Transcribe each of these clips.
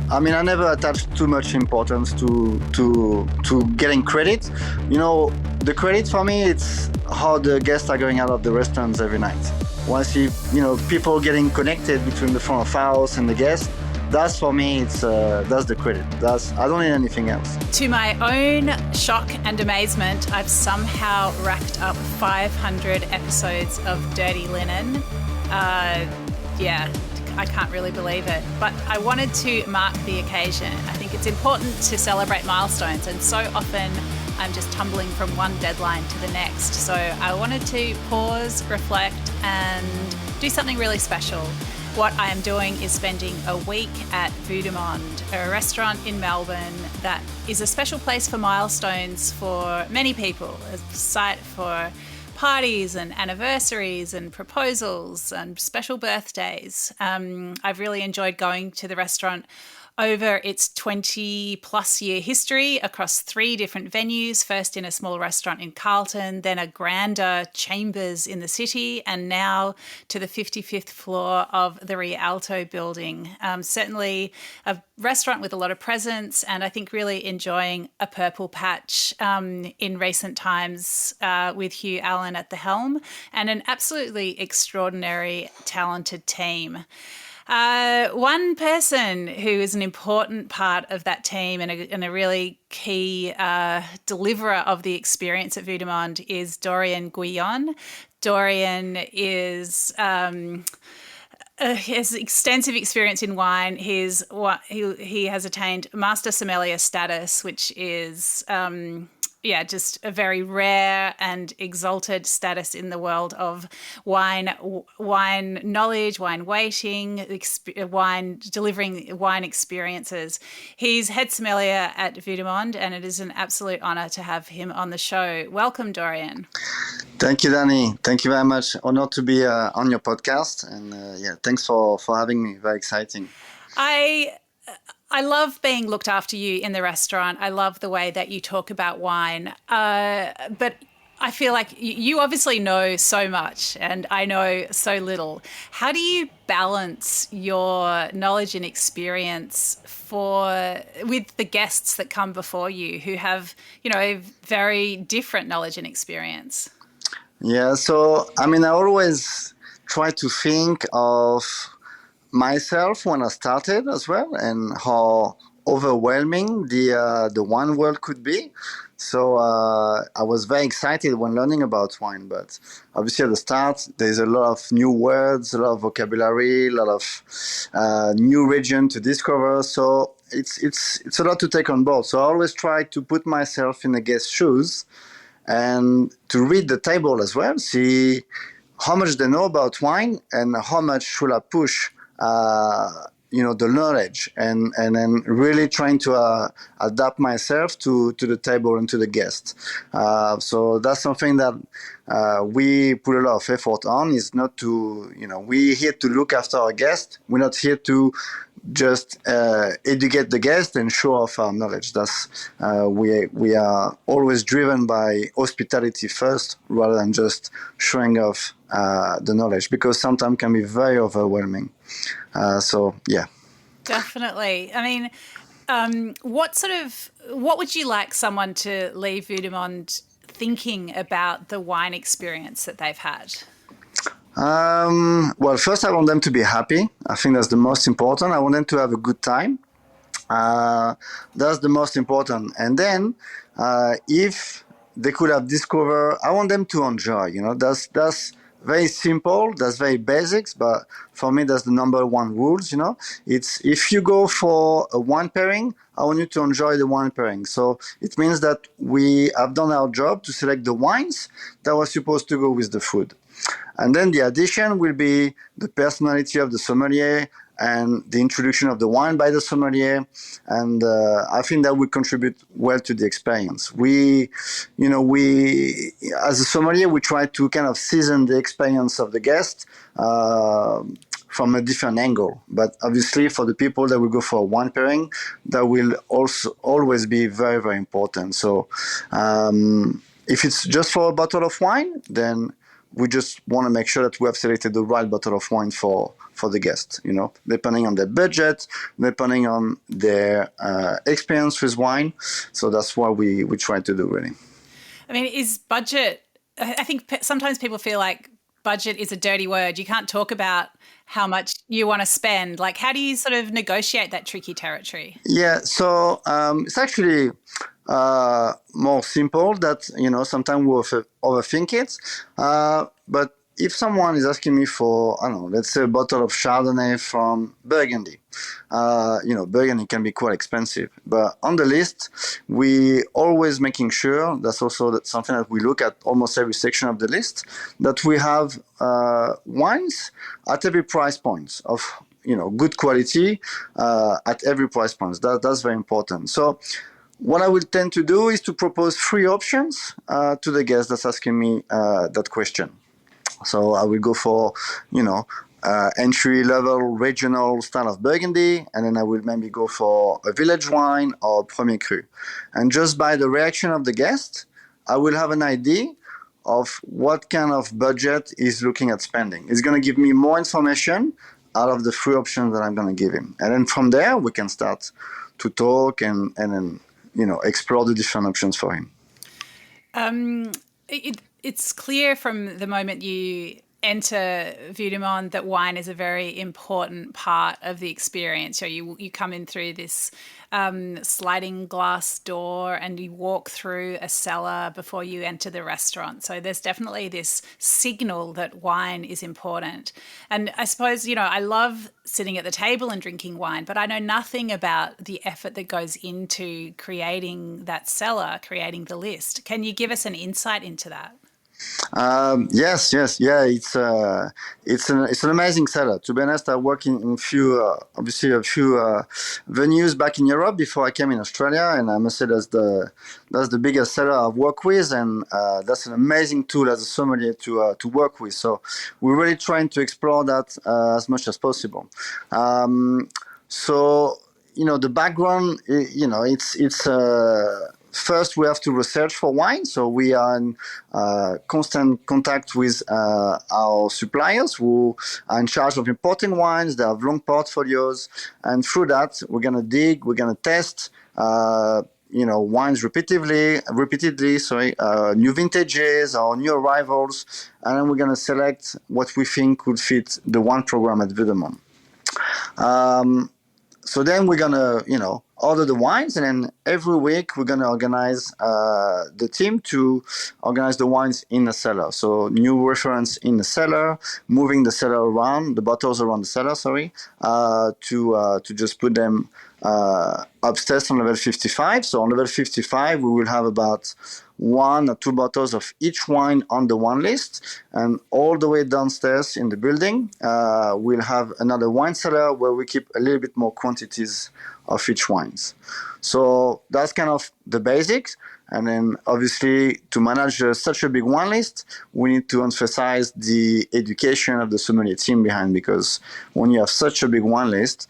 I mean, I never attached too much importance to getting credit. You know, the credit for me, it's how the guests are going out of the restaurants every night. When I see, people getting connected between the front of house and the guest, that's for me, that's the credit. I don't need anything else. To my own shock and amazement, I've somehow racked up 500 episodes of Dirty Linen. I can't really believe it. But I wanted to mark the occasion. I think it's important to celebrate milestones, and so often I'm just tumbling from one deadline to the next. So I wanted to pause, reflect, and do something really special. What I am doing is spending a week at Vue De Monde, a restaurant in Melbourne that is a special place for milestones for many people, a site for parties and anniversaries and proposals and special birthdays. I've really enjoyed going to the restaurant over its 20 plus year history across 3 different venues, first in a small restaurant in Carlton, then a grander Chambers in the city, and now to the 55th floor of the Rialto building. Certainly a restaurant with a lot of presence, and I think really enjoying a purple patch in recent times with Hugh Allen at the helm, and an absolutely extraordinary, talented team. One person who is an important part of that team and a really key deliverer of the experience at Vue De Monde is Dorian Guillon. Dorian is has extensive experience in wine. He has attained Master Sommelier status, which is just a very rare and exalted status in the world of wine knowledge, wine waiting, wine delivering wine experiences. He's head sommelier at Vue De Monde, and it is an absolute honour to have him on the show. Welcome, Dorian. Thank you, Dani. Thank you very much. Honored to be on your podcast, and thanks for having me. Very exciting. I love being looked after you in the restaurant. I love the way that you talk about wine. But I feel like you obviously know so much and I know so little. How do you balance your knowledge and experience with the guests that come before you who have, very different knowledge and experience? Yeah, so, I always try to think of myself when I started as well, and how overwhelming the wine world could be. So I was very excited when learning about wine, but obviously at the start there's a lot of new words, a lot of vocabulary, a lot of new region to discover. So it's a lot to take on board. So I always try to put myself in the guest's shoes and to read the table as well, see how much they know about wine and how much should I push the knowledge, and then really trying to adapt myself to the table and to the guest. So that's something that we put a lot of effort on, is not to, we're here to look after our guest. We're not here to just educate the guest and show off our knowledge. That's we are always driven by hospitality first, rather than just showing off the knowledge, because sometimes can be very overwhelming. Definitely. What would you like someone to leave Vue De Monde thinking about the wine experience that they've had? Well, first I want them to be happy. I think that's the most important. I want them to have a good time. That's the most important. And then if they could have discovered, I want them to enjoy. That's very simple. That's very basics. But for me, that's the number one rules. It's if you go for a wine pairing, I want you to enjoy the wine pairing. So it means that we have done our job to select the wines that were supposed to go with the food. And then the addition will be the personality of the sommelier and the introduction of the wine by the sommelier. And I think that will contribute well to the experience. We as a sommelier, we try to kind of season the experience of the guest from a different angle. But obviously for the people that will go for a wine pairing, that will also always be very, very important. So if it's just for a bottle of wine, then we just want to make sure that we have selected the right bottle of wine for for the guest, depending on their budget, depending on their experience with wine. So that's what we try to do, really. I mean, is budget, I think sometimes people feel like budget is a dirty word. You can't talk about how much you want to spend. Like, how do you sort of negotiate that tricky territory? Yeah, so it's actually more simple that, sometimes we overthink it. But if someone is asking me for, I don't know, let's say a bottle of Chardonnay from Burgundy, Burgundy can be quite expensive. But on the list, we always making sure, that's also something that we look at almost every section of the list, that we have wines at every price point of, good quality at every price point. That's very important. So what I will tend to do is to propose 3 options to the guest that's asking me that question. So I will go for, entry-level regional style of Burgundy, and then I will maybe go for a village wine or Premier Cru. And just by the reaction of the guest, I will have an idea of what kind of budget he's looking at spending. It's going to give me more information out of the 3 options that I'm going to give him. And then from there, we can start to talk and then, explore the different options for him. It's clear from the moment you enter Vue De Monde that wine is a very important part of the experience. So you come in through this sliding glass door and you walk through a cellar before you enter the restaurant. So there's definitely this signal that wine is important. And I suppose, I love sitting at the table and drinking wine, but I know nothing about the effort that goes into creating that cellar, creating the list. Can you give us an insight into that? Yes, yeah. It's an amazing setup. To be honest, I work in a few venues back in Europe before I came in Australia, and I must say that's the biggest seller I've worked with, and that's an amazing tool as a sommelier to work with. So we're really trying to explore that as much as possible. So the background, it's. First, we have to research for wine. So we are in constant contact with our suppliers who are in charge of importing wines. They have long portfolios. And through that, we're going to dig, we're going to test, wines repeatedly, new vintages or new arrivals. And then we're going to select what we think could fit the wine program at Vue De Monde. So then we're going to, order the wines, and then every week we're going to organize the team to organize the wines in the cellar. So new reference in the cellar, moving the cellar around, the bottles around the cellar, to just put them upstairs on level 55. So on level 55, we will have about 1 or 2 bottles of each wine on the wine list, and all the way downstairs in the building, we'll have another wine cellar where we keep a little bit more quantities of each wines. So that's kind of the basics. And then obviously to manage such a big wine list, we need to emphasize the education of the sommelier team behind, because when you have such a big wine list,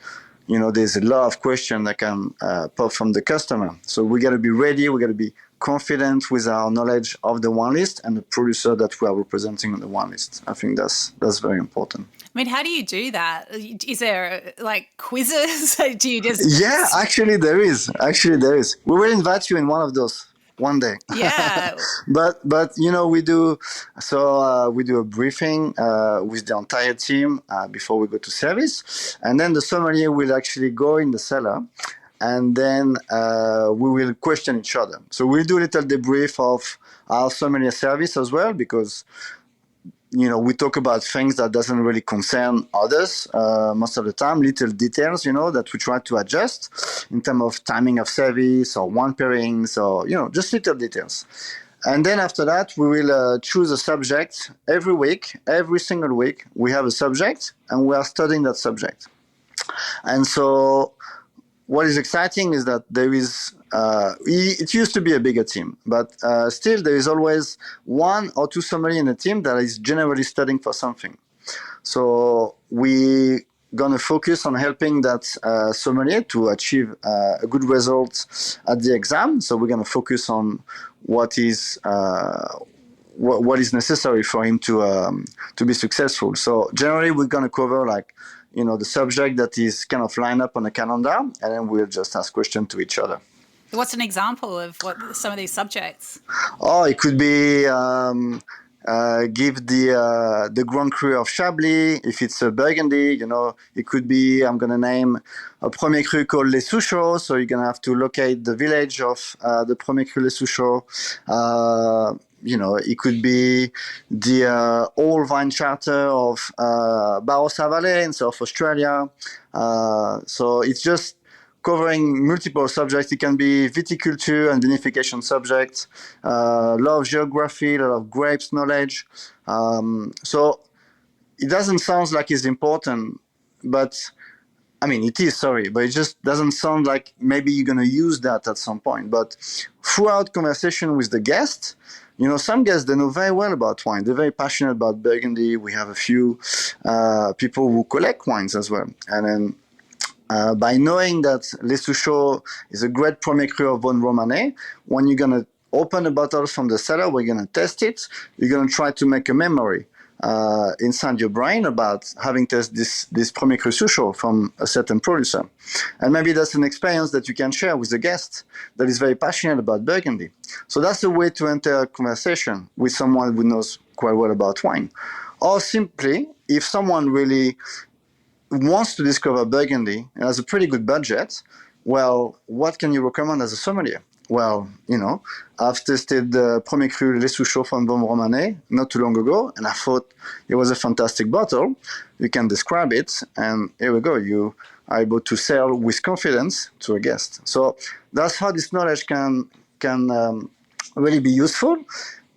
there's a lot of questions that can pop from the customer. So we got to be ready, we got to be confident with our knowledge of the wine list and the producer that we are representing on the wine list. I think that's very important. I mean, how do you do that? Is there like quizzes? Do you just... Yeah, actually there is. We will invite you in one of those one day. Yeah. but we do a briefing with the entire team before we go to service, and then the sommelier will actually go in the cellar, and then we will question each other. So we'll do a little debrief of our sommelier service as well, because we talk about things that doesn't really concern others most of the time, little details, that we try to adjust in terms of timing of service or wine pairings or, just little details. And then after that, we will choose a subject every week. Every single week, we have a subject and we are studying that subject. And so what is exciting is that there is, it used to be a bigger team, but still there is always 1 or 2 sommeliers in the team that is generally studying for something. So we going to focus on helping that sommelier to achieve a good result at the exam. So we're going to focus on what is necessary for him to be successful. So generally we're going to cover like the subject that is kind of lined up on the calendar, and then we'll just ask questions to each other. What's an example of what some of these subjects? Oh, it could be give the Grand Cru of Chablis if it's a Burgundy. It could be, I'm going to name a Premier Cru called Les Souchaux, so you're going to have to locate the village of the Premier Cru Les Souchaux. It could be the old vine charter of Barossa Valley in South Australia. So it's just covering multiple subjects. It can be viticulture and vinification subjects, a lot of geography, a lot of grapes knowledge. So it doesn't sound like it's important, but it is, but it just doesn't sound like maybe you're going to use that at some point. But throughout conversation with the guest, some guests, they know very well about wine. They're very passionate about Burgundy. We have a few people who collect wines as well. And then by knowing that Les Souchaux is a great Premier Cru of Vosne Romanée, when you're going to open a bottle from the cellar, we're going to test it, you're going to try to make a memory inside your brain about having tested this Premier Cru Souchaux from a certain producer. And maybe that's an experience that you can share with a guest that is very passionate about Burgundy. So that's a way to enter a conversation with someone who knows quite well about wine. Or simply, if someone really wants to discover Burgundy and has a pretty good budget, well, what can you recommend as a sommelier? Well, I've tested the Premier Cru Les Souchaux from Vosne Romanée not too long ago, and I thought it was a fantastic bottle. You can describe it, and here we go. You are able to sell with confidence to a guest. So that's how this knowledge can really be useful,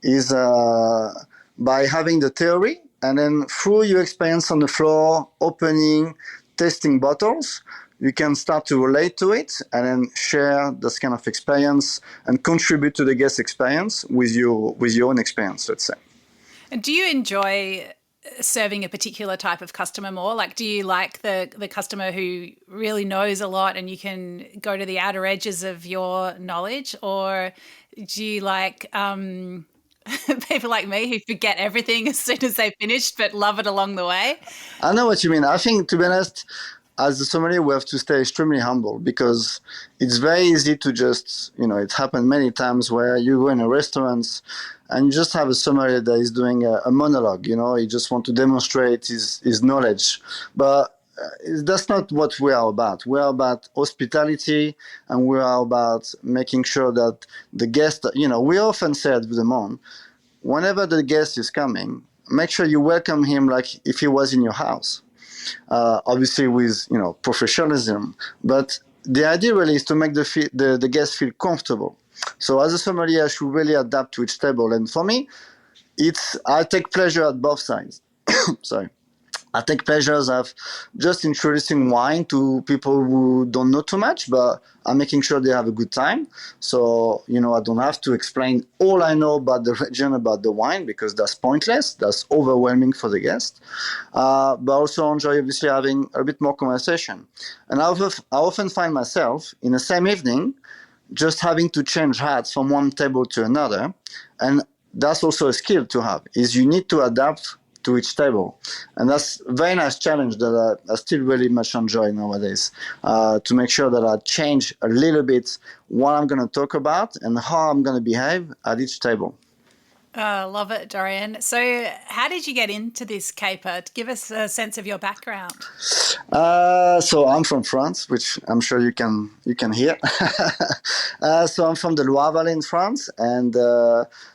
is by having the theory, and then through your experience on the floor, opening, testing bottles, you can start to relate to it and then share this kind of experience and contribute to the guest experience with your own experience, let's say. And do you enjoy serving a particular type of customer more? Like, do you like the customer who really knows a lot and you can go to the outer edges of your knowledge? Or do you like people like me who forget everything as soon as they've finished but love it along the way? I know what you mean. I think, to be honest, as a sommelier, we have to stay extremely humble, because it's very easy to just, it happened many times where you go in a restaurant and you just have a sommelier that is doing a monologue, he just want to demonstrate his knowledge. But that's not what we are about. We are about hospitality, and we are about making sure that the guest, we often say at Vue De Monde, whenever the guest is coming, make sure you welcome him like if he was in your house. Obviously with professionalism, but the idea really is to make the guest feel comfortable. So as a sommelier, I should really adapt to each table, and for me, I take pleasure at both sides. Sorry. I take pleasures of just introducing wine to people who don't know too much, but I'm making sure they have a good time. So, I don't have to explain all I know about the region, about the wine, because that's pointless. That's overwhelming for the guest. But also enjoy, obviously, having a bit more conversation. And I often find myself in the same evening just having to change hats from one table to another. And that's also a skill to have, is you need to adapt to each table. And that's a very nice challenge that I still really much enjoy nowadays, to make sure that I change a little bit what I'm going to talk about and how I'm going to behave at each table. Love it, Dorian. So how did you get into this caper? Give us a sense of your background. So I'm from France, which I'm sure you can hear. So I'm from the Loire Valley in France, and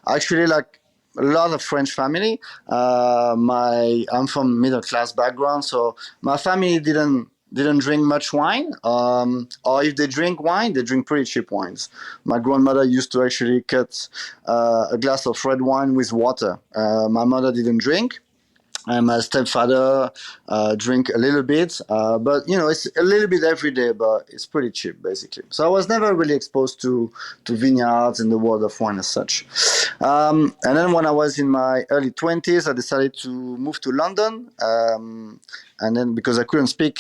actually, like a lot of French family, I'm from middle class background, so my family didn't drink much wine, or if they drink wine, they drink pretty cheap wines. My grandmother used to actually cut a glass of red wine with water. My mother didn't drink. And my stepfather drink a little bit, but it's a little bit every day, but it's pretty cheap basically. So I was never really exposed to vineyards and the world of wine as such. And then when I was in my early 20s, I decided to move to London. And then because I couldn't speak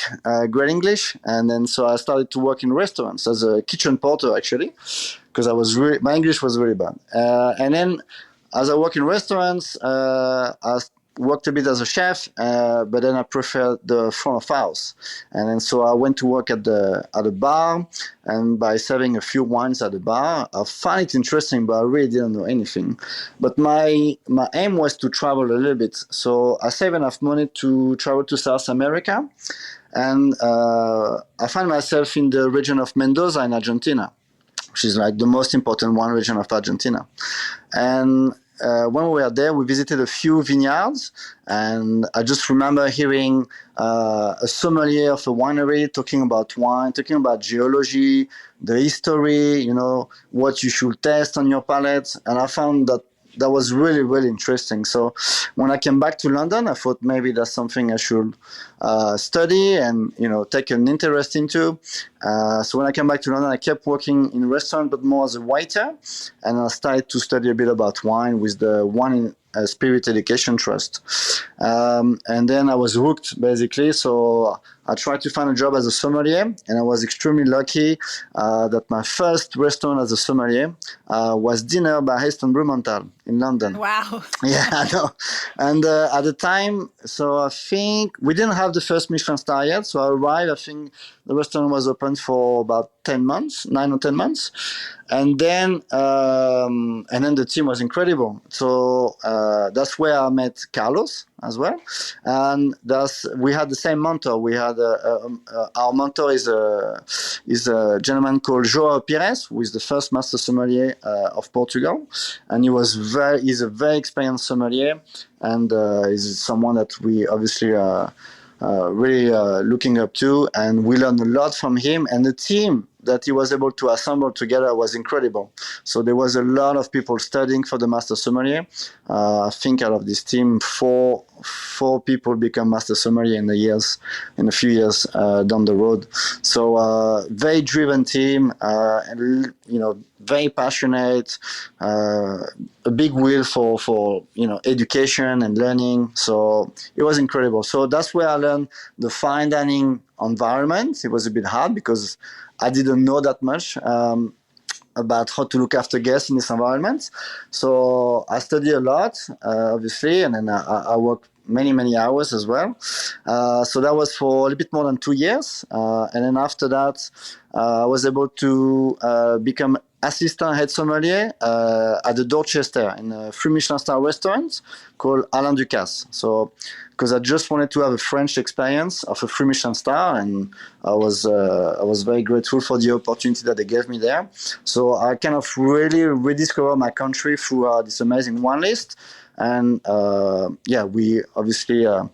great English, and then so I started to work in restaurants as a kitchen porter actually, because my English was really bad. And then as I work in restaurants, I worked a bit as a chef, but then I preferred the front of house. And then so I went to work at the bar, and by serving a few wines at the bar, I found it interesting, but I really didn't know anything. But my aim was to travel a little bit, so I saved enough money to travel to South America, and I found myself in the region of Mendoza in Argentina, which is like the most important wine region of Argentina. And when we were there, we visited a few vineyards, and I just remember hearing a sommelier of a winery talking about wine, talking about geology, the history, what you should test on your palate. And I found that was really, really interesting. So when I came back to London, I thought maybe that's something I should study and, take an interest into. So when I came back to London, I kept working in a restaurant, but more as a waiter. And I started to study a bit about wine with the Wine and Spirit Education Trust. And then I was hooked, basically. So I tried to find a job as a sommelier, and I was extremely lucky that my first restaurant as a sommelier was Dinner by Heston Blumenthal in London. Wow. Yeah, I know. And at the time, so I think we didn't have the first Michelin star yet. So I arrived, I think the restaurant was open for about 10 months, 9 or 10 months. And then the team was incredible. So that's where I met Carlos as well. And we had the same mentor. We had our mentor is a gentleman called João Pires, who is the first Master Sommelier of Portugal, and he's a very experienced sommelier, and is someone that we obviously really looking up to, and we learned a lot from him. And the team that he was able to assemble together was incredible. So there was a lot of people studying for the Master Sommelier. I think out of this team, four people become Master Sommelier in a few years down the road. So very driven team, and very passionate, a big will for education and learning. So it was incredible. So that's where I learned the fine dining environment. It was a bit hard because I didn't know that much about how to look after guests in this environment. So I studied a lot, obviously, and then I worked many hours as well. So that was for a little bit more than 2 years. And then after that, I was able to become assistant head sommelier at the Dorchester in a 3 Michelin star restaurant called Alain Ducasse. So because I just wanted to have a French experience of a 3 Michelin star, and I was very grateful for the opportunity that they gave me there. So I kind of really rediscovered my country through this amazing wine list. And we obviously are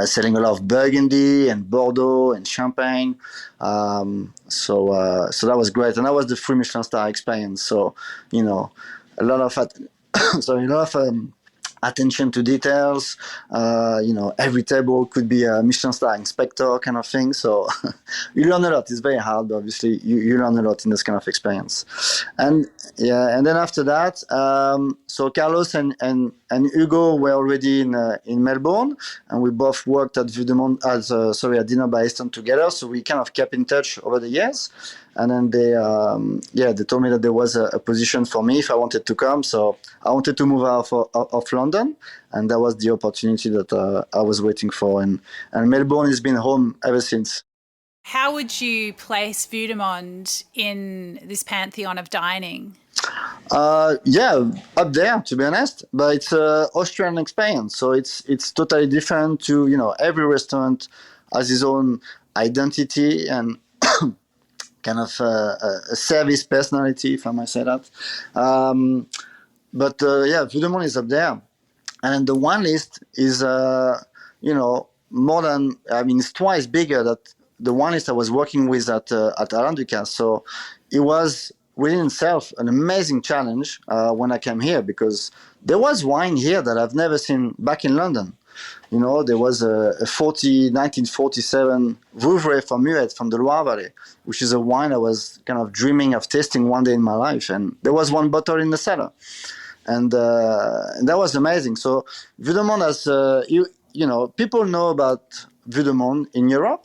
selling a lot of Burgundy and Bordeaux and Champagne. So that was great, and that was the 3 Michelin star experience. So a lot of attention to details. Every table could be a Michelin star inspector kind of thing. So you learn a lot. It's very hard, but obviously you learn a lot in this kind of experience. And then after that, so Carlos and Hugo were already in Melbourne, and we both worked at Vue De Monde at Dinner by Heston together. So we kind of kept in touch over the years. And then they told me that there was a position for me if I wanted to come. So I wanted to move out of London, and that was the opportunity that I was waiting for. And Melbourne has been home ever since. How would you place Vue De Monde in this pantheon of dining? Up there, to be honest. But it's an Austrian experience, so it's totally different to every restaurant has its own identity and kind of a service personality, if I might say that. Vue De Monde is up there. And the wine list is, more than, it's twice bigger than the wine list I was working with at Alain Ducasse. So it was within itself an amazing challenge when I came here, because there was wine here that I've never seen back in London. There was a 1947 Vouvray from Muet from the Loire Valley, which is a wine I was kind of dreaming of tasting one day in my life. And there was one bottle in the cellar. And that was amazing. So Vue De Monde has, people know about Vue De Monde in Europe,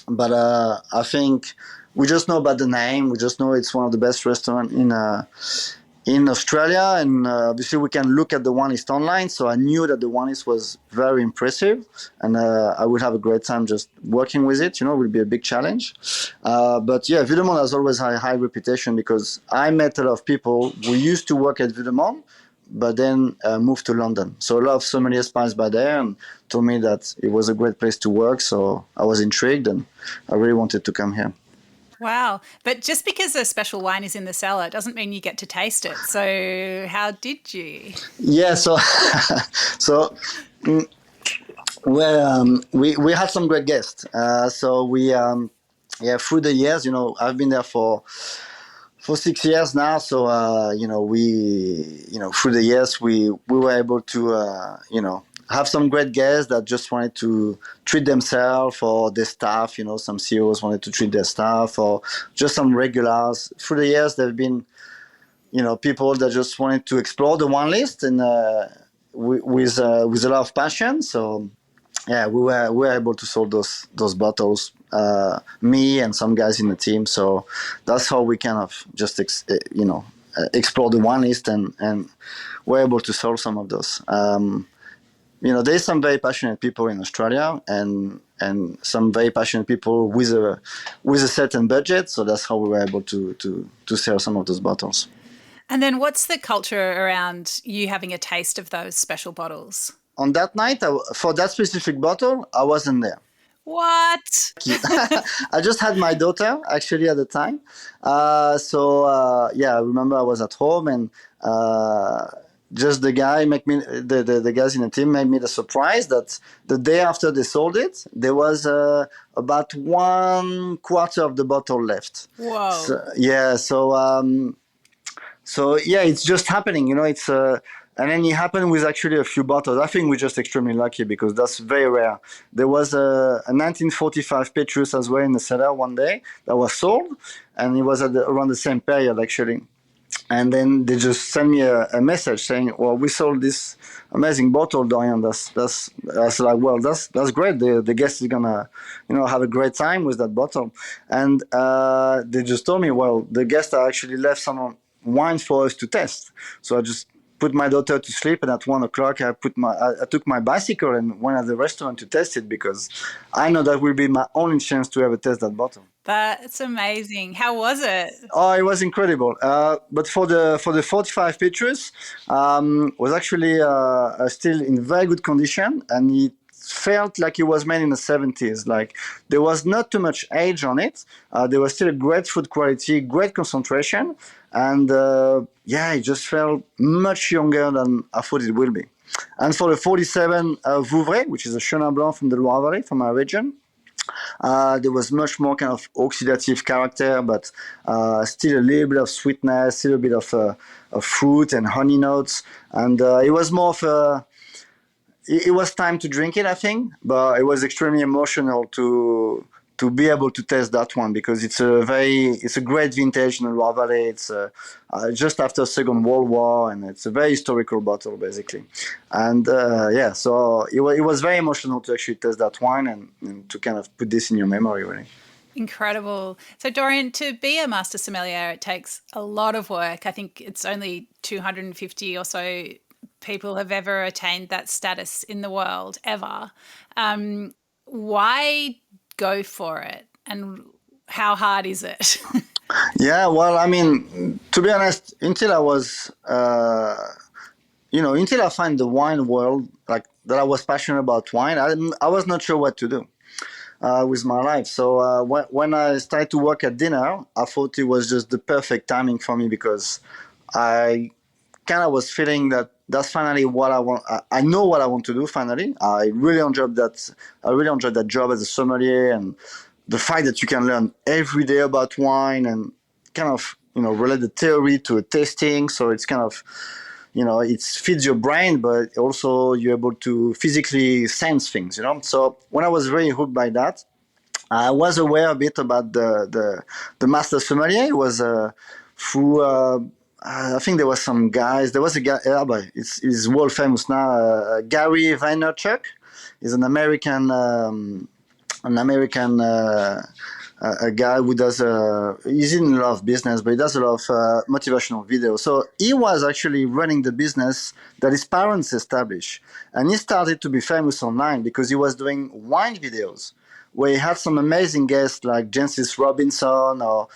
but I think we just know about the name. We just know it's one of the best restaurants in Australia, and obviously we can look at the wine list online. So I knew that the wine list was very impressive, and I would have a great time just working with it. It would be a big challenge. But yeah, Vue De Monde has always had a high reputation because I met a lot of people who used to work at Vue De Monde, but then moved to London. So a lot of sommeliers passed by there and told me that it was a great place to work. So I was intrigued, and I really wanted to come here. Wow. But just because a special wine is in the cellar doesn't mean you get to taste it. So how did you? Yeah, so so we had some great guests. So we yeah, through the years, I've been there for 6 years now. So we through the years we were able to have some great guests that just wanted to treat themselves or their staff. Some CEOs wanted to treat their staff, or just some regulars. Through the years, there have been people that just wanted to explore the wine list, and with a lot of passion. So yeah, we were able to sold those bottles, me and some guys in the team. So that's how we kind of just explore the wine list, and we're able to solve some of those. There's some very passionate people in Australia, and some very passionate people with a certain budget. So that's how we were able to sell some of those bottles. And then what's the culture around you having a taste of those special bottles? On that night, for that specific bottle, I wasn't there. What? I just had my daughter actually at the time. Yeah, I remember I was at home, and just the guys in the team made me the surprise that the day after they sold it, there was about 1/4 of the bottle left. Whoa. So yeah, it's just happening. And then it happened with actually a few bottles. I think we're just extremely lucky because that's very rare. There was a 1945 Petrus as well in the cellar one day that was sold, and it was around the same period actually. And then they just sent me a message saying, "Well, we sold this amazing bottle, Dorian." That's I was like, "Well, that's great. The guest is gonna, have a great time with that bottle." And they just told me, "Well, the guests actually left some wine for us to test." So I just put my daughter to sleep, and at 1 o'clock I took my bicycle and went at the restaurant to test it because I know that will be my only chance to ever test that bottle. That's amazing. How was it? Oh, it was incredible. But for the 45 Petrus, was actually still in very good condition, and it felt like it was made in the 70s. Like there was not too much age on it. There was still a great food quality, great concentration, and it just felt much younger than I thought it will be. And for the 47 Vouvray, which is a Chenin Blanc from the Loire Valley, from our region, there was much more kind of oxidative character, but still a little bit of sweetness, still a bit of fruit and honey notes, and it was more of a. It was time to drink it, I think, but it was extremely emotional to be able to test that one because it's a great vintage in the Loire Valley. It's just after Second World War, and it's a very historical bottle basically. And so it was very emotional to actually test that wine and to kind of put this in your memory, really. Incredible. So Dorian, to be a master sommelier, it takes a lot of work. I think it's only 250 or so people have ever attained that status in the world ever. Why go for it, and how hard is it? Yeah, well, I mean, to be honest, until I was, until I find the wine world, like that I was passionate about wine, I was not sure what to do with my life. So when I started to work at dinner, I thought it was just the perfect timing for me because I kind of was feeling that that's finally what I want. I know what I want to do. Finally, I really enjoyed that. I really enjoyed that job as a sommelier, and the fact that you can learn every day about wine and kind of relate the theory to a tasting. So it's kind of it feeds your brain, but also you're able to physically sense things. So when I was very hooked by that, I was aware a bit about the Master Sommelier. It was through. I think there was some guys. There was a guy. He's world famous now. Gary Vaynerchuk is an American a guy who does he's in a lot of business, but he does a lot of motivational videos. So he was actually running the business that his parents established, and he started to be famous online because he was doing wine videos where he had some amazing guests like Jancis Robinson, or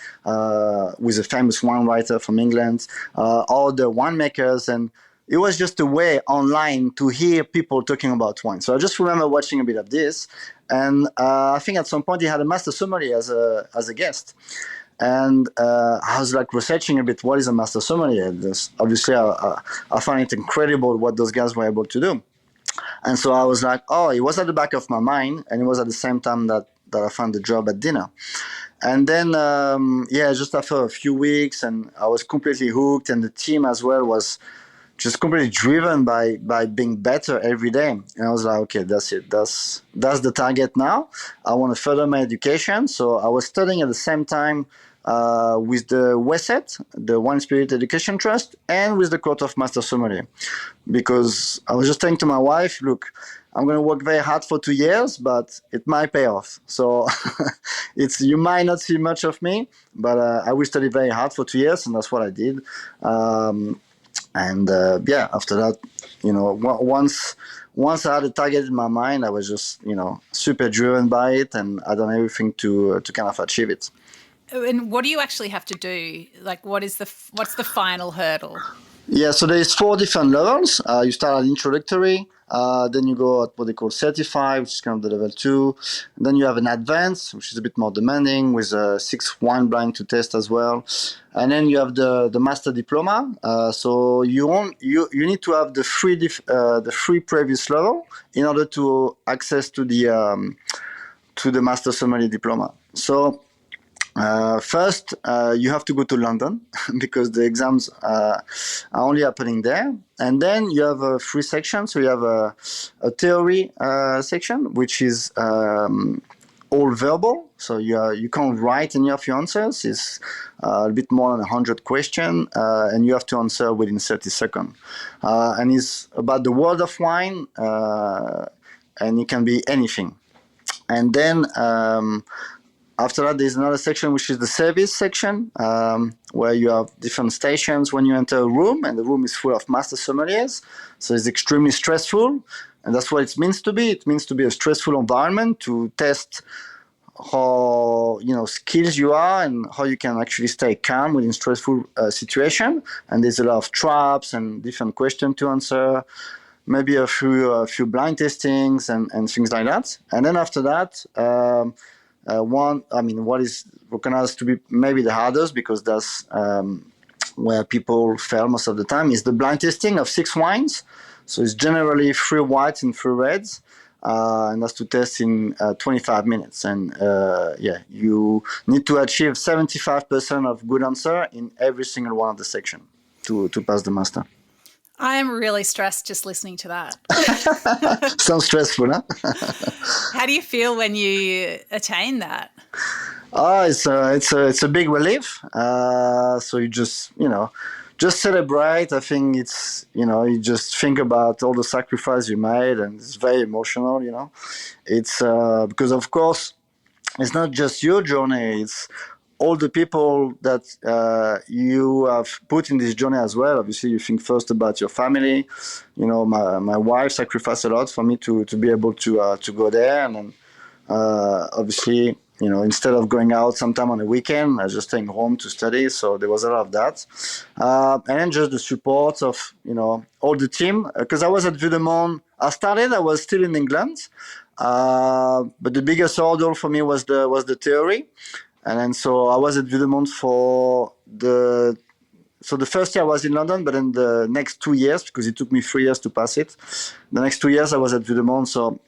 who's a famous wine writer from England, all the winemakers, and it was just a way online to hear people talking about wine. So I just remember watching a bit of this, and I think at some point he had a Master Sommelier as a guest. And I was like researching a bit what is a Master Sommelier. Obviously, I find it incredible what those guys were able to do. And so I was like, oh, it was at the back of my mind, and it was at the same time that I found the job at dinner. And then, just after a few weeks, and I was completely hooked, and the team as well was just completely driven by being better every day. And I was like, okay, that's it. That's the target now. I want to further my education. So I was studying at the same time with the WESET, the Wine Spirit Education Trust, and with the Court of Master Sommelier. Because I was just saying to my wife, look, I'm going to work very hard for 2 years, but it might pay off. So you might not see much of me, but I will study very hard for 2 years, and that's what I did. After that, once I had a target in my mind, I was just, super driven by it, and I done everything to kind of achieve it. And what do you actually have to do? Like, what's the final hurdle? Yeah, so there's 4 different levels. You start at introductory, then you go at what they call certified, which is kind of the level 2. And then you have an advanced, which is a bit more demanding, with 6 wine blind to test as well. And then you have the master diploma. So you need to have the 3 previous level in order to access to the master sommelier diploma. So first, you have to go to London because the exams are only happening there. And then you have 3 sections. So you have a theory section, which is all verbal. So you can't write any of your answers. It's a bit more than 100 questions, and you have to answer within 30 seconds. And it's about the world of wine, and it can be anything. And then after that, there's another section, which is the service section, where you have different stations when you enter a room, and the room is full of master sommeliers. So it's extremely stressful, and that's what it means to be. It means to be a stressful environment to test how skills you are and how you can actually stay calm within stressful situation. And there's a lot of traps and different questions to answer. Maybe a few blind testings and things like that. And then after that. What is recognized to be maybe the hardest, because that's where people fail most of the time, is the blind tasting of 6 wines. So it's generally 3 whites and 3 reds, and that's to test in 25 minutes. And you need to achieve 75% of good answer in every single one of the section to pass the master. I am really stressed just listening to that. Sounds stressful, huh? How do you feel when you attain that? It's a big relief. So you just celebrate. I think it's, you just think about all the sacrifice you made, and it's very emotional. It's because, of course, it's not just your journey. It's all the people that you have put in this journey as well. Obviously, you think first about your family. My wife sacrificed a lot for me to be able to go there, and then obviously, instead of going out sometime on a weekend, I was just staying home to study. So there was a lot of that, and then just the support of all the team. Because I was at Vue De Monde. I was still in England, but the biggest hurdle for me was the theory. And then so I was at Vue De Monde for the first year I was in London, but then the next 2 years, because it took me 3 years to pass it, the next 2 years I was at Vue De Monde. So,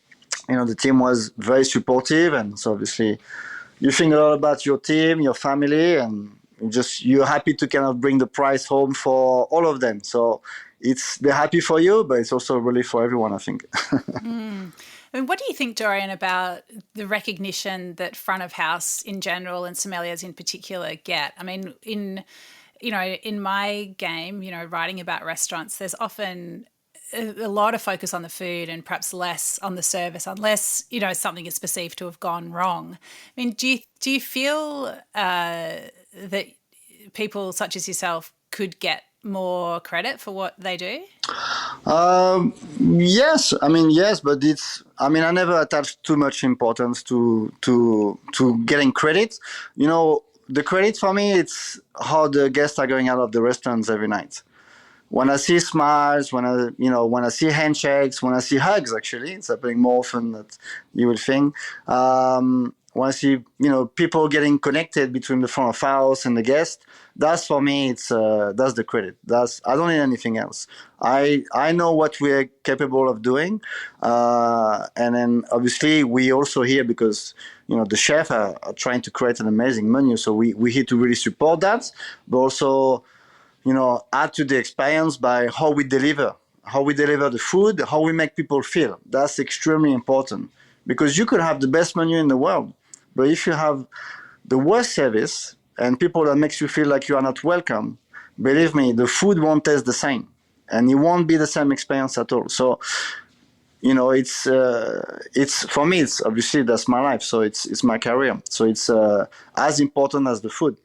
the team was very supportive. And so obviously you think a lot about your team, your family, and you're happy to kind of bring the prize home for all of them. So they're happy for you, but it's also really for everyone, I think. What do you think, Dorian, about the recognition that front of house in general and sommeliers in particular get? I mean, in my game, writing about restaurants, there's often a lot of focus on the food and perhaps less on the service, unless something is perceived to have gone wrong. I mean, do you feel that people such as yourself could get more credit for what they do? Yes, yes, but I never attached too much importance to getting credit. The credit for me, it's how the guests are going out of the restaurants every night. When I see smiles, when I see handshakes, when I see hugs, actually, it's happening more often than you would think. When I see people getting connected between the front of house and the guest, that's for me. That's the credit. I don't need anything else. I know what we're capable of doing, and then obviously we also here because the chef are trying to create an amazing menu, so we here to really support that, but also add to the experience by how we deliver the food, how we make people feel. That's extremely important because you could have the best menu in the world, but if you have the worst service and people that makes you feel like you are not welcome, believe me, the food won't taste the same and it won't be the same experience at all. So, it's for me, it's obviously that's my life. So it's my career. So it's as important as the food.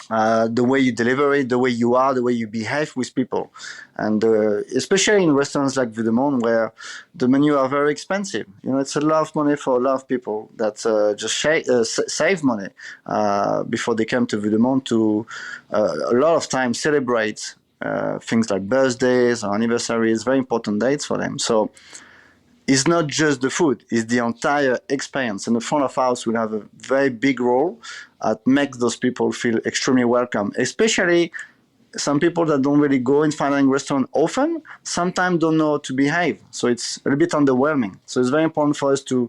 The way you deliver it, the way you are, the way you behave with people. And especially in restaurants like Vue De Monde, where the menu are very expensive. It's a lot of money for a lot of people that just save money before they come to Vue De Monde to a lot of times celebrate things like birthdays or anniversaries, very important dates for them. So it's not just the food, it's the entire experience. And the front of house will have a very big role at make those people feel extremely welcome, especially some people that don't really go in fine dining restaurant often, sometimes don't know how to behave. So it's a little bit underwhelming. So it's very important for us to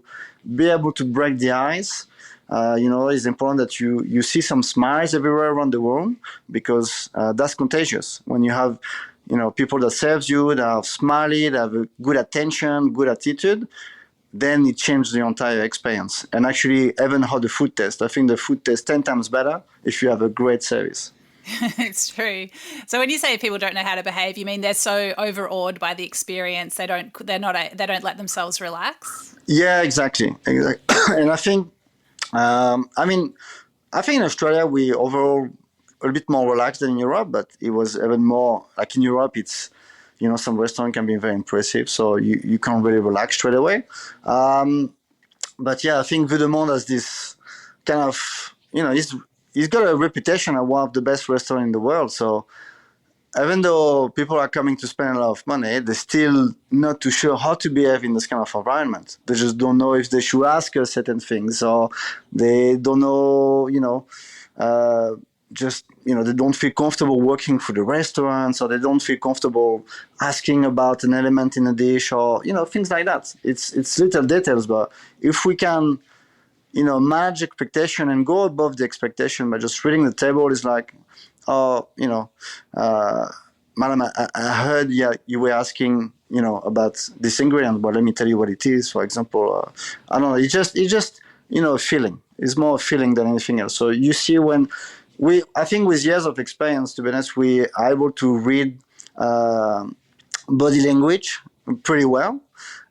be able to break the ice. It's important that you see some smiles everywhere around the room because that's contagious. When you have people that serves you, that are smiley, that have a good attention, good attitude, then it changes the entire experience. And actually, even how the food tastes. I think the food tastes 10 times better if you have a great service. It's true. So when you say people don't know how to behave, you mean they're so overawed by the experience they don't let themselves relax? Yeah, exactly. And I think, I think in Australia we overall a bit more relaxed than in Europe, but it was even more like in Europe. It's some restaurant can be very impressive, so you can't really relax straight away. But yeah, I think Vue De Monde has this kind of he's got a reputation as one of the best restaurants in the world. So even though people are coming to spend a lot of money, they're still not too sure how to behave in this kind of environment. They just don't know if they should ask us certain things, or they don't know, they don't feel comfortable working for the restaurants, or they don't feel comfortable asking about an element in a dish, or things like that. It's little details, but if we can manage expectation and go above the expectation by just reading the table, is like, madam, I heard you were asking about this ingredient, but let me tell you what it is. For example, I don't know, it's just a feeling. It's more a feeling than anything else. So you see, when I think with years of experience, to be honest, we are able to read body language pretty well,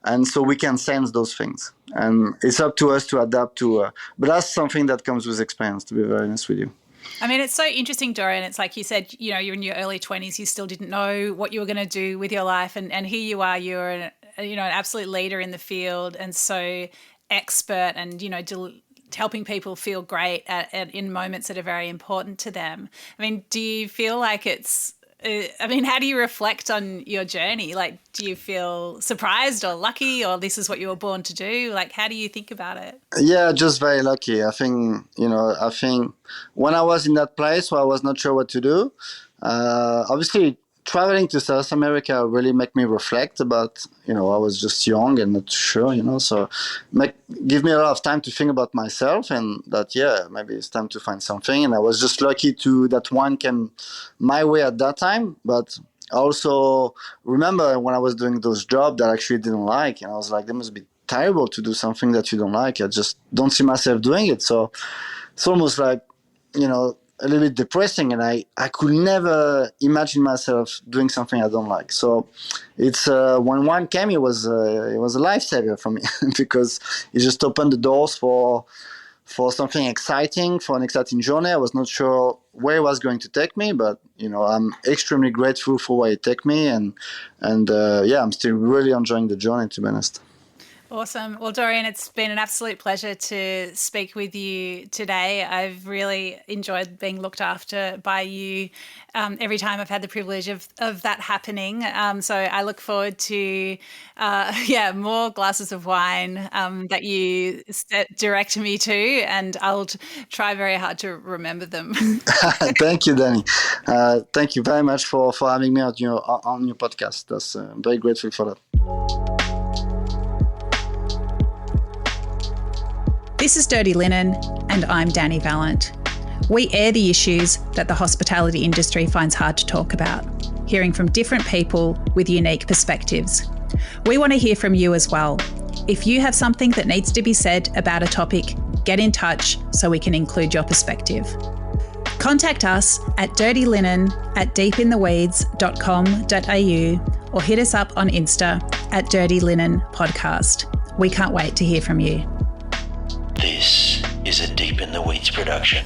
and so we can sense those things. And it's up to us to adapt to. But that's something that comes with experience, to be very honest with you. I mean, it's so interesting, Dorian. It's like you said, you're in your early 20s, you still didn't know what you were going to do with your life. And here you are, you're an absolute leader in the field and so expert and, helping people feel great in moments that are very important to them. I mean, do you feel like how do you reflect on your journey? Like, do you feel surprised or lucky, or this is what you were born to do? Like, how do you think about it? Yeah, just very lucky. I think when I was in that place where I was not sure what to do, obviously traveling to South America really made me reflect about, I was just young and not sure, so give me a lot of time to think about myself, and that, maybe it's time to find something. And I was just lucky that one came my way at that time. But I also remember when I was doing those jobs that I actually didn't like, and I was like, that must be terrible to do something that you don't like. I just don't see myself doing it. So it's almost like, a little bit depressing, and I could never imagine myself doing something I don't like. So it's when wine came, it was a lifesaver for me because it just opened the doors for something exciting, for an exciting journey. I was not sure where it was going to take me, but I'm extremely grateful for where it took me, and I'm still really enjoying the journey, to be honest. Awesome. Well, Dorian, it's been an absolute pleasure to speak with you today. I've really enjoyed being looked after by you every time I've had the privilege of that happening. So I look forward to, more glasses of wine that you direct me to, and I'll try very hard to remember them. Thank you, Dani. Thank you very much for having me on your podcast. I'm very grateful for that. This is Dirty Linen, and I'm Dani Valent. We air the issues that the hospitality industry finds hard to talk about, hearing from different people with unique perspectives. We want to hear from you as well. If you have something that needs to be said about a topic, get in touch so we can include your perspective. Contact us at dirtylinenat.deepintheweeds.com.au or hit us up on Insta at Dirty Linen Podcast. We can't wait to hear from you. This is a Deep in the Weeds production.